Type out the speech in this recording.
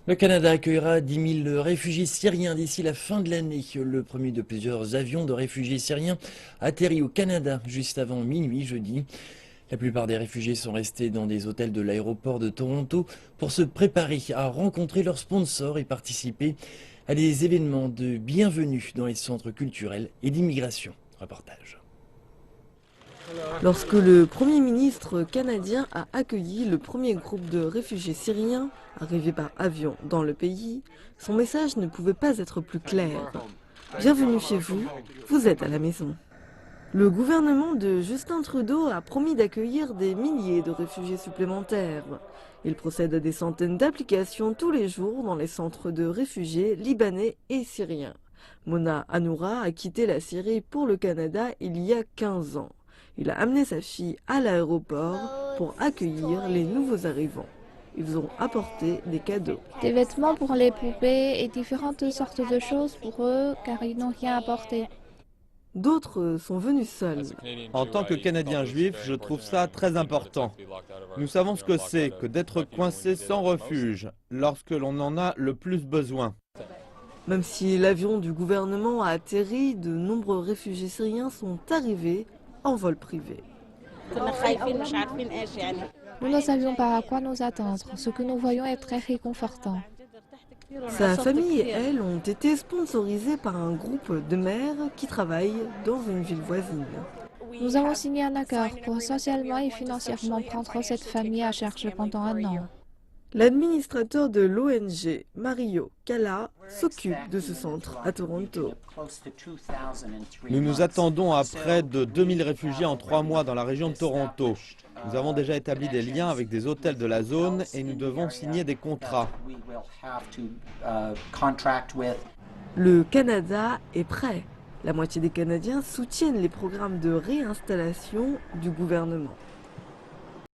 Le Canada accueillera 10 000 réfugiés syriens d'ici la fin de l'année. Le premier de plusieurs avions de réfugiés syriens atterrit au Canada juste avant minuit jeudi. La plupart des réfugiés sont restés dans des hôtels de l'aéroport de Toronto pour se préparer à rencontrer leurs sponsors et participer à des événements de bienvenue dans les centres culturels et d'immigration. Reportage. Lorsque le Premier ministre canadien a accueilli le premier groupe de réfugiés syriens arrivés par avion dans le pays, son message ne pouvait pas être plus clair. Bienvenue chez vous, vous êtes à la maison. Le gouvernement de Justin Trudeau a promis d'accueillir des milliers de réfugiés supplémentaires. Il procède à des centaines d'applications tous les jours dans les centres de réfugiés libanais et syriens. Mona Anoura a quitté la Syrie pour le Canada il y a 15 ans. Il a amené sa fille à l'aéroport pour accueillir les nouveaux arrivants. Ils ont apporté des cadeaux. Des vêtements pour les poupées et différentes sortes de choses pour eux car ils n'ont rien apporté. D'autres sont venus seuls. En tant que Canadien juif, je trouve ça très important. Nous savons ce que c'est que d'être coincé sans refuge lorsque l'on en a le plus besoin. Même si l'avion du gouvernement a atterri, de nombreux réfugiés syriens sont arrivés en vol privé. Nous ne savions pas à quoi nous attendre. Ce que nous voyons est très réconfortant. Sa famille et elle ont été sponsorisées par un groupe de mères qui travaillent dans une ville voisine. Nous avons signé un accord pour socialement et financièrement prendre cette famille à charge pendant un an. L'administrateur de l'ONG, Mario Kala, s'occupe de ce centre à Toronto. Nous nous attendons à près de 2000 réfugiés en 3 mois dans la région de Toronto. Nous avons déjà établi des liens avec des hôtels de la zone et nous devons signer des contrats. Le Canada est prêt. La moitié des Canadiens soutiennent les programmes de réinstallation du gouvernement.